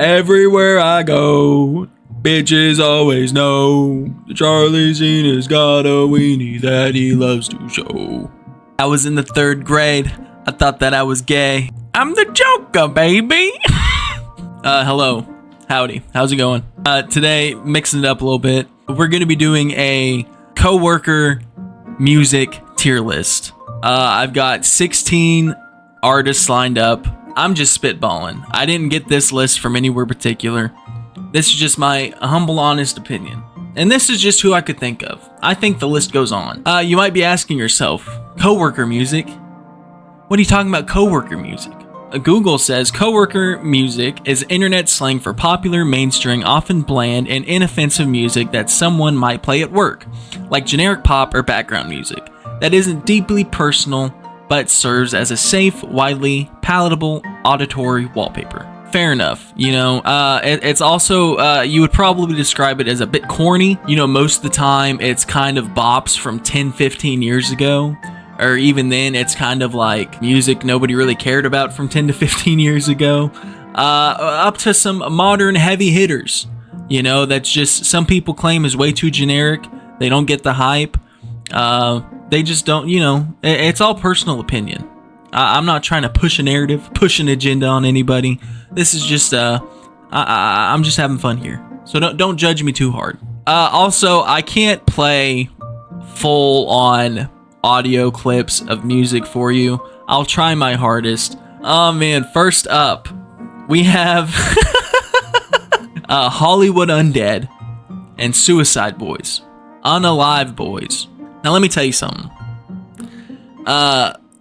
Everywhere I go, bitches always know that Charlie Sheen has got a weenie that he loves to show. I was in the 3rd grade. I thought that I was gay. I'm the Joker, baby. Hello. Howdy. How's it going? Today, mixing it up a little bit, we're going to be doing a coworker music tier list. I've got 16 artists lined up. I'm just spitballing. I didn't get this list from anywhere particular. This is just my humble, honest opinion. And this is just who I could think of. I think the list goes on. You might be asking yourself, coworker music? What are you talking about coworker music? Google says coworker music is internet slang for popular, mainstream, often bland, and inoffensive music that someone might play at work, like generic pop or background music, that isn't deeply personal, but serves as a safe, widely palatable auditory wallpaper. Fair enough. You know, it's also, you would probably describe it as a bit corny. You know, most of the time it's kind of bops from 10, 15 years ago. Or even then, it's kind of like music nobody really cared about from 10 to 15 years ago. Up to some modern heavy hitters. You know, that's just, some people claim is way too generic. They don't get the hype. They just don't, you know, it's all personal opinion. I'm not trying to push a narrative, push an agenda on anybody. This is just, I'm just having fun here. So don't judge me too hard. Also, I can't play full on audio clips of music for you. I'll try my hardest. Oh man, first up, we have Hollywood Undead and Suicide Boys. Unalive Boys. Now let me tell you something.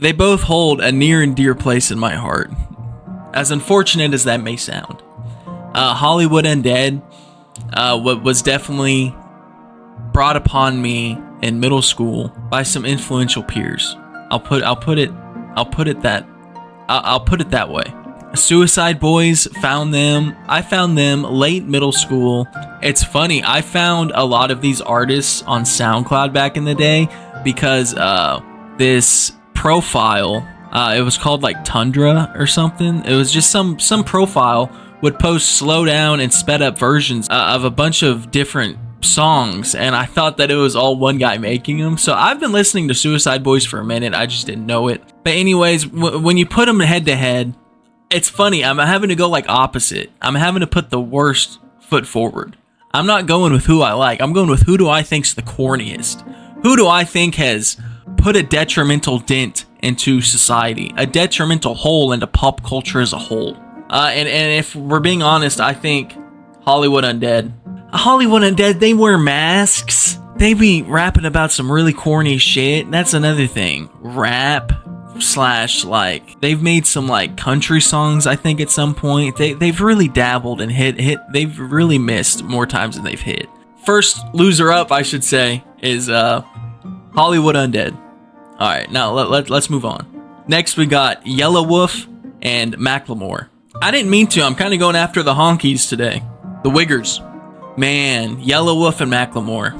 They both hold a near and dear place in my heart, as unfortunate as that may sound. Hollywood Undead was definitely brought upon me in middle school by some influential peers. I'll put it that way. Suicide Boys, I found them late middle school. It's funny, I found a lot of these artists on SoundCloud back in the day because this profile, it was called like Tundra or something. It was just some profile would post slow down and sped up versions of a bunch of different songs, and I thought that it was all one guy making them. So I've been listening to Suicide Boys for a minute. I just didn't know it. But anyways, when you put them head to head, it's funny. I'm having to go like opposite. I'm having to put the worst foot forward. I'm not going with who I like. I'm going with who do I think's the corniest. Who do I think has put a detrimental dent into society, a detrimental hole into pop culture as a whole. And if we're being honest, I think Hollywood Undead, they wear masks. They be rapping about some really corny shit. That's another thing. Rap / like, they've made some like country songs, I think, at some point. They've really dabbled and hit. They've really missed more times than they've hit. First loser up, I should say, is Hollywood Undead. All right, now let's move on. Next, we got Yellow Wolf and Macklemore. I didn't mean to. I'm kind of going after the honkies today. The Wiggers. Man, Yellow Wolf and Macklemore.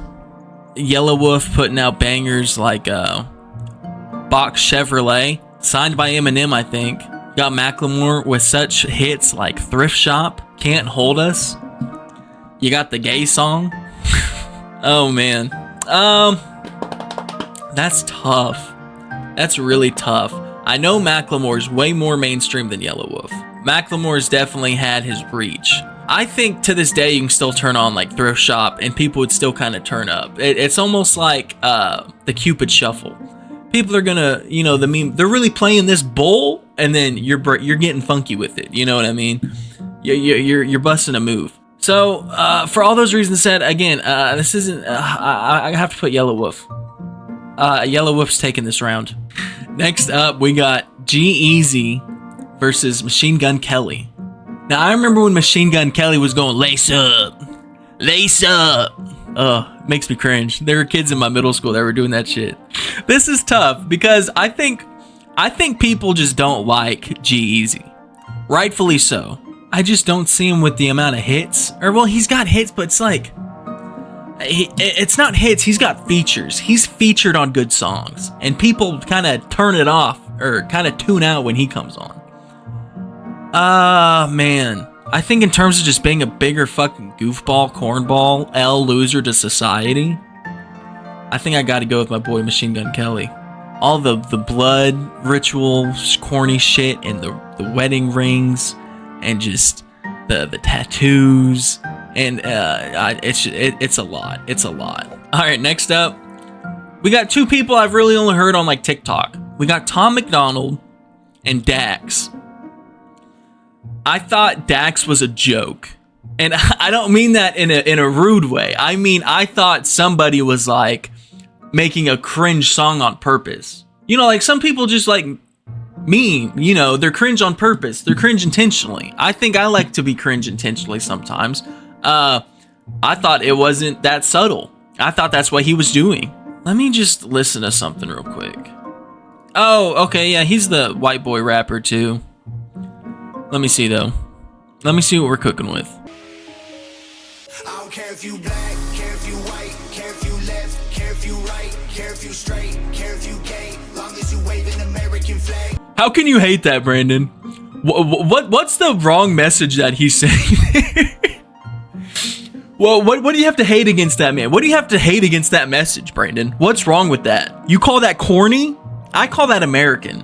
Yellow Wolf putting out bangers like Box Chevrolet, signed by Eminem, I think. Got Macklemore with such hits like Thrift Shop, Can't Hold Us. You got the gay song. Oh man. That's tough. That's really tough. I know Macklemore's way more mainstream than Yellow Wolf. Macklemore's definitely had his reach. I think to this day you can still turn on like Thrift Shop and people would still kind of turn up. It's almost like the Cupid Shuffle. People are gonna, you know, the meme. They're really playing this bowl, and then you're getting funky with it. You know what I mean? You're busting a move. So for all those reasons said, again, this isn't. I have to put Yellow Wolf. Yellow Wolf's taking this round. Next up, we got G-Eazy versus Machine Gun Kelly. Now, I remember when Machine Gun Kelly was going, lace up, lace up. Makes me cringe. There were kids in my middle school that were doing that shit. This is tough because I think people just don't like G-Eazy. Rightfully so. I just don't see him with the amount of hits. Or, well, he's got hits, but it's like, it's not hits. He's got features. He's featured on good songs. And people kind of turn it off or kind of tune out when he comes on. Man. I think in terms of just being a bigger fucking goofball, cornball, L loser to society, I think I gotta go with my boy Machine Gun Kelly. All the blood ritual, corny shit, and the wedding rings, and just the tattoos, and it's a lot. It's a lot. All right, next up, we got two people I've really only heard on like TikTok. We got Tom McDonald and Dax. I thought Dax was a joke, and I don't mean that in a rude way. I mean, I thought somebody was like making a cringe song on purpose. You know, like some people just like me, you know, they're cringe on purpose. They're cringe intentionally. I think I like to be cringe intentionally sometimes. I thought it wasn't that subtle. I thought that's what he was doing. Let me just listen to something real quick. Oh, okay, yeah, he's the white boy rapper too. Let me see though. Let me see what we're cooking with. I don't care if you black, care if you white, care if you left, care if you right, care if you straight, care if you gay, long as you wave an American flag. How can you hate that, Brandon? What's the wrong message that he's saying? Well, what do you have to hate against that, man? What do you have to hate against that message, Brandon? What's wrong with that? You call that corny? I call that American.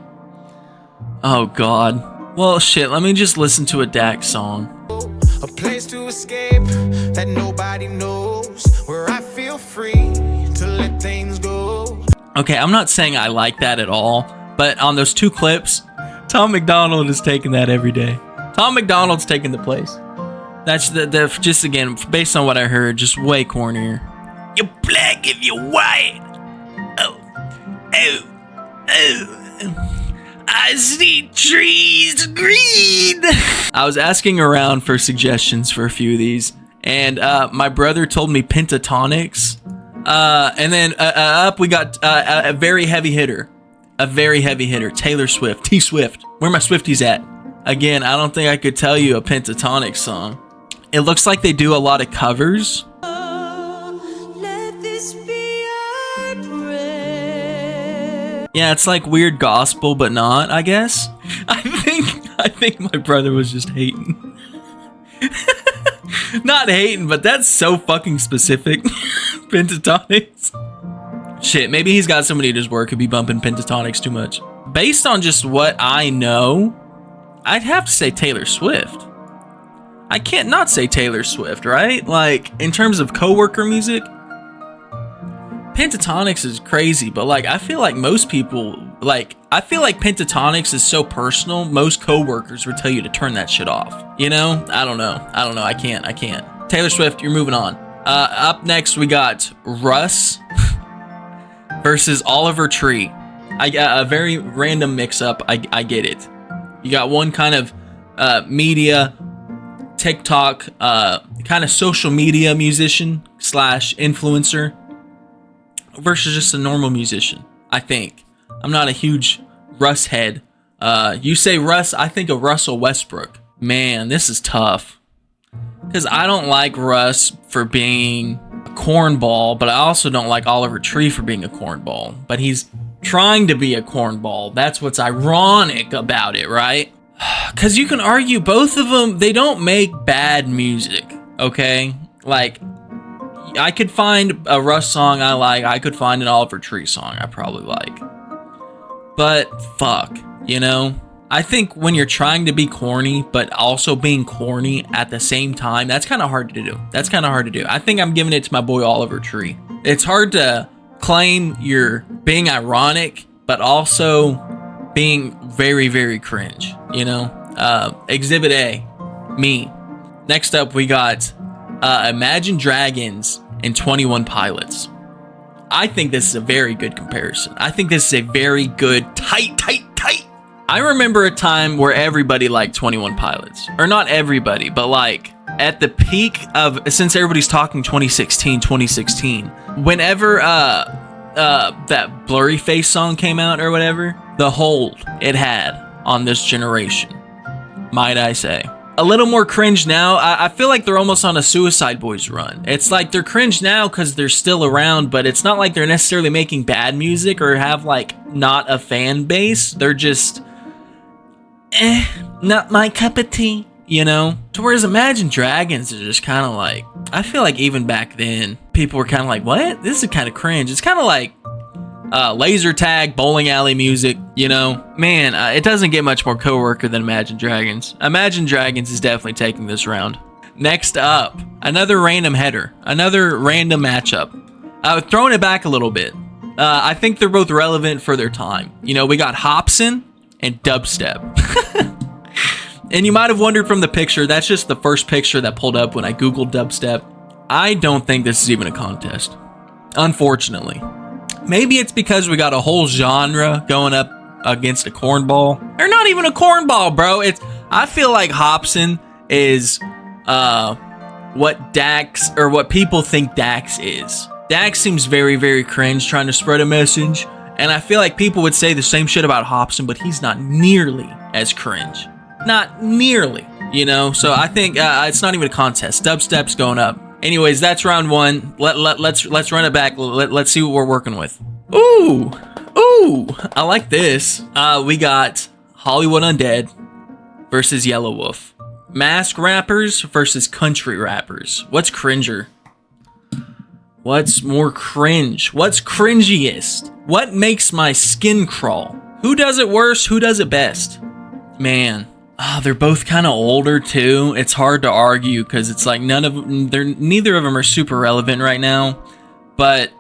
Oh, God. Well, shit, let me just listen to a Dax song. A place to escape that nobody knows, where I feel free to let things go. Okay, I'm not saying I like that at all, but on those two clips, Tom McDonald is taking that every day. Tom McDonald's taking the place. That's the just again, based on what I heard, just way cornier. You're black if you're white. Oh. I see trees green. I was asking around for suggestions for a few of these, and my brother told me Pentatonics. And then up we got a very heavy hitter. A very heavy hitter, Taylor Swift. T-Swift. Where my Swifties at? Again, I don't think I could tell you a Pentatonics song. It looks like they do a lot of covers. Let this be our prayer. Yeah, it's like weird gospel, but not, I guess. I think my brother was just hating. Not hating, but that's so fucking specific. Pentatonics. Shit, maybe he's got somebody at his work who'd be bumping Pentatonics too much. Based on just what I know, I'd have to say Taylor Swift. I can't not say Taylor Swift, right? Like, in terms of coworker music, Pentatonics is crazy, but like, I feel like most people, like, I feel like Pentatonics is so personal, most coworkers would tell you to turn that shit off. You know? I don't know. I can't. Taylor Swift, you're moving on. Up next, we got Russ versus Oliver Tree. I got a very random mix-up. I get it. You got one kind of media, TikTok, kind of social media musician / influencer versus just a normal musician, I think. I'm not a huge Russ head. You say Russ, I think of Russell Westbrook. Man, this is tough. Because I don't like Russ for being a cornball, but I also don't like Oliver Tree for being a cornball. But he's trying to be a cornball. That's what's ironic about it, right? Because you can argue both of them, they don't make bad music, okay? Like, I could find a Russ song I like. I could find an Oliver Tree song I probably like. But, fuck, you know? I think when you're trying to be corny, but also being corny at the same time, that's kind of hard to do. I think I'm giving it to my boy Oliver Tree. It's hard to claim you're being ironic, but also being very, very cringe, you know? Exhibit A, me. Next up, we got Imagine Dragons and 21 Pilots. I think this is a very good comparison. I think this is a very good, tight. I remember a time where everybody liked 21 Pilots. Or not everybody, but like at the peak of, since everybody's talking 2016, whenever that Blurry Face song came out or whatever, the hold it had on this generation, might I say. A little more cringe now. I feel like they're almost on a Suicide Boys run. It's like they're cringe now because they're still around, but it's not like they're necessarily making bad music or have like not a fan base. They're just, not my cup of tea. you know? To whereas Imagine Dragons is just kind of like, I feel like even back then, people were kind of like, what? This is kind of cringe. It's kind of like laser tag, bowling alley music, you know? Man, it doesn't get much more coworker than Imagine Dragons. Imagine Dragons is definitely taking this round. Next up, another random header, another random matchup. Throwing it back a little bit. I think they're both relevant for their time. You know, we got Hobson and dubstep. And you might have wondered from the picture, that's just the first picture that pulled up when I Googled dubstep. I don't think this is even a contest, unfortunately. Maybe it's because we got a whole genre going up against a cornball. Or not even a cornball, bro. I feel like Hobson is what Dax, or what people think Dax is. Dax seems very, very cringe trying to spread a message. And I feel like people would say the same shit about Hobson, but he's not nearly as cringe. Not nearly, you know? So I think it's not even a contest. Dubstep's going up. Anyways, that's round one. Let's run it back. Let's see what we're working with. Ooh, I like this. We got Hollywood Undead versus Yellow Wolf. Mask rappers versus country rappers. What's cringer? What's more cringe? What's cringiest? What makes my skin crawl? Who does it worse? Who does it best? Man. They're both kind of older too. It's hard to argue because it's like neither of them are super relevant right now. But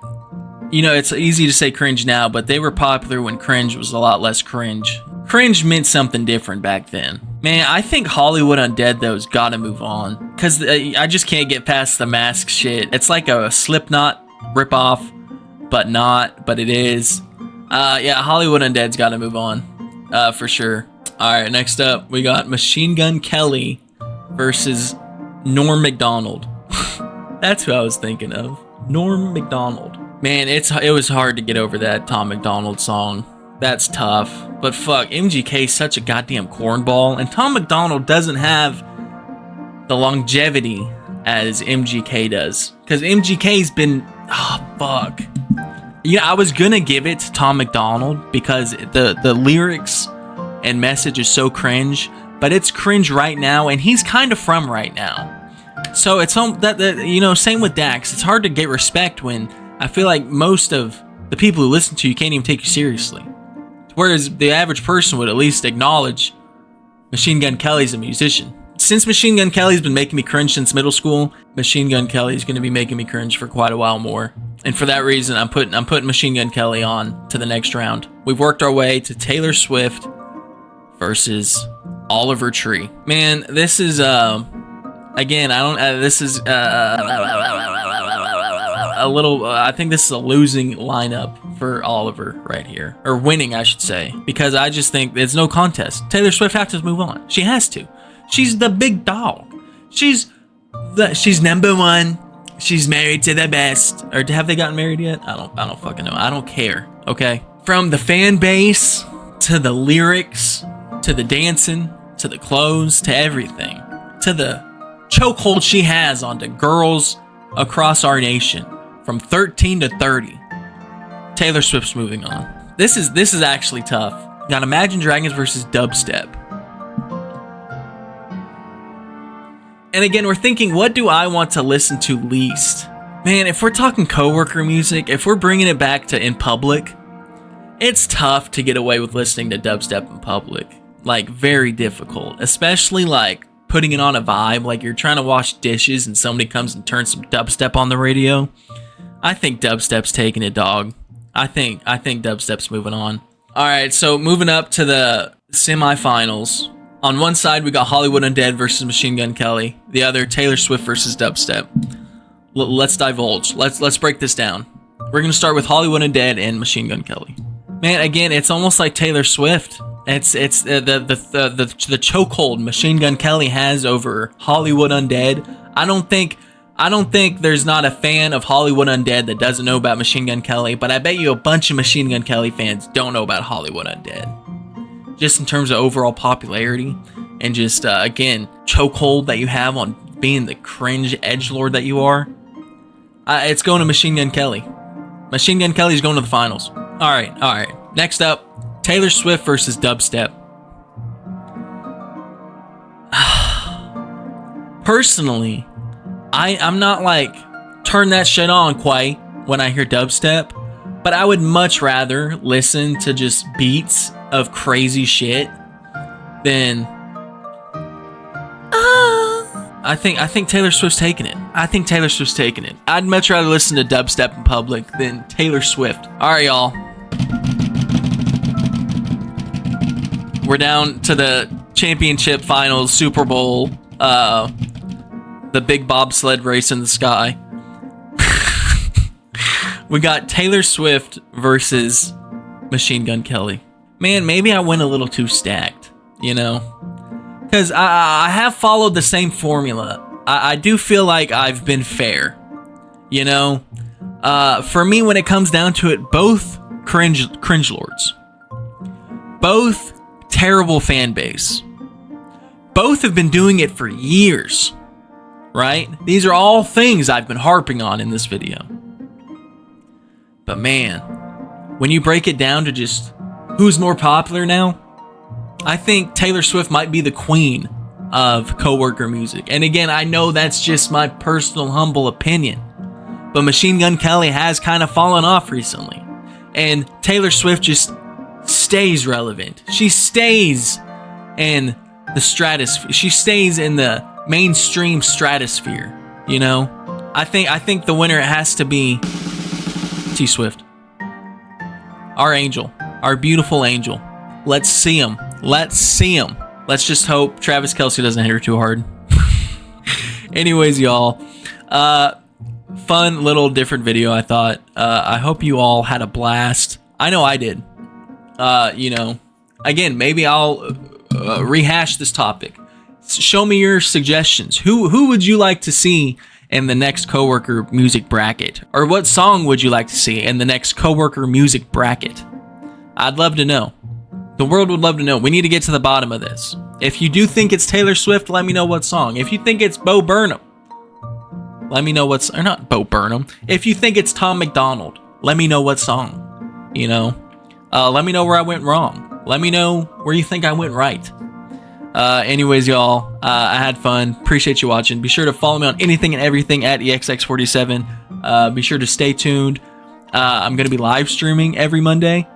you know, it's easy to say cringe now, but they were popular when cringe was a lot less cringe. Cringe meant something different back then. Man, I think Hollywood Undead though's gotta move on because I just can't get past the mask shit. It's like a Slipknot ripoff, but it is. Yeah, Hollywood Undead's gotta move on, for sure. Alright, next up, we got Machine Gun Kelly versus Norm Macdonald. That's who I was thinking of. Norm Macdonald. Man, it was hard to get over that Tom MacDonald song. That's tough. But fuck, MGK is such a goddamn cornball, and Tom MacDonald doesn't have the longevity as MGK does. Because MGK's been... Oh, fuck. Yeah, I was gonna give it to Tom MacDonald because the lyrics and message is so cringe, but it's cringe right now, and he's kind of from right now. So it's you know, same with Dax. It's hard to get respect when I feel like most of the people who listen to you can't even take you seriously. Whereas the average person would at least acknowledge Machine Gun Kelly's a musician. Since Machine Gun Kelly's been making me cringe since middle school, Machine Gun Kelly's going to be making me cringe for quite a while more. And for that reason, I'm putting Machine Gun Kelly on to the next round. We've worked our way to Taylor Swift versus Oliver Tree. Man, this is again, this is a little I think this is a losing lineup for Oliver right here, or winning I should say, because I just think it's no contest. Taylor Swift has to move on. She has to. She's the big dog. She's number one. She's married to the best. Or have they gotten married yet? I don't fucking know. I don't care. Okay. From the fan base to the lyrics to the dancing to the clothes to everything to the chokehold she has onto girls across our nation from 13 to 30. Taylor Swift's moving on. This is actually tough. Got Imagine Dragons versus dubstep. And again, we're thinking, what do I want to listen to least? Man, if we're talking coworker music, if we're bringing it back to in public, it's tough to get away with listening to dubstep in public. Like, very difficult. Especially, like, putting it on a vibe. Like, you're trying to wash dishes and somebody comes and turns some dubstep on the radio. I think dubstep's taking it, dog. I think dubstep's moving on. Alright, so moving up to the semifinals. On one side, we got Hollywood Undead versus Machine Gun Kelly. The other, Taylor Swift versus dubstep. Let's divulge. Let's break this down. We're gonna start with Hollywood Undead and Machine Gun Kelly. Man, again, it's almost like Taylor Swift. It's the chokehold Machine Gun Kelly has over Hollywood Undead. I don't think there's not a fan of Hollywood Undead that doesn't know about Machine Gun Kelly, but I bet you a bunch of Machine Gun Kelly fans don't know about Hollywood Undead. Just in terms of overall popularity and just, again, chokehold that you have on being the cringe edgelord that you are. It's going to Machine Gun Kelly. Machine Gun Kelly's going to the finals. All right. Next up, Taylor Swift versus dubstep. personally, I'm not like turn that shit on quite when I hear dubstep, but I would much rather listen to just beats of crazy shit than I think Taylor Swift's taking it. I'd much rather listen to dubstep in public than Taylor Swift. All right, y'all. We're down to the championship finals, Super Bowl, the big bobsled race in the sky. We got Taylor Swift versus Machine Gun Kelly. Man, maybe I went a little too stacked, you know? Because I have followed the same formula. I do feel like I've been fair, you know? For me, when it comes down to it, both cringe lords. Both terrible fan base. Both have been doing it for years, right? These are all things I've been harping on in this video. But man, when you break it down to just who's more popular now, I think Taylor Swift might be the queen of coworker music. And again, I know that's just my personal humble opinion, but Machine Gun Kelly has kind of fallen off recently. And Taylor Swift just stays relevant. She stays in the stratosphere. She stays in the mainstream stratosphere, you know? I think the winner has to be T Swift. Our angel. Our beautiful angel. Let's see him. Let's just hope Travis Kelce doesn't hit her too hard. Anyways, y'all. Fun little different video, I thought. I hope you all had a blast. I know I did. You know, again, maybe I'll rehash this topic. Show me your suggestions. Who would you like to see in the next coworker music bracket? Or what song would you like to see in the next coworker music bracket? I'd love to know. The world would love to know. We need to get to the bottom of this. If you do think it's Taylor Swift, let me know what song. If you think it's Bo Burnham, let me know what's... Or not Bo Burnham. If you think it's Tom McDonald, let me know what song. You know? Let me know where I went wrong. Let me know where you think I went right. Anyways, y'all, I had fun. Appreciate you watching. Be sure to follow me on anything and everything at EXX47. Be sure to stay tuned. I'm going to be live streaming every Monday.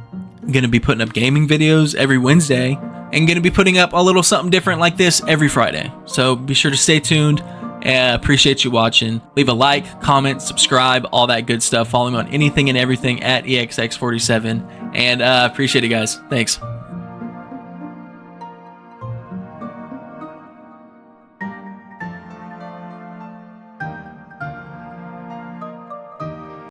I'm going to be putting up gaming videos every Wednesday. And going to be putting up a little something different like this every Friday. So be sure to stay tuned. Appreciate you watching. Leave a like, comment, subscribe, all that good stuff. Follow me on anything and everything at EXX47. And appreciate it, guys. Thanks.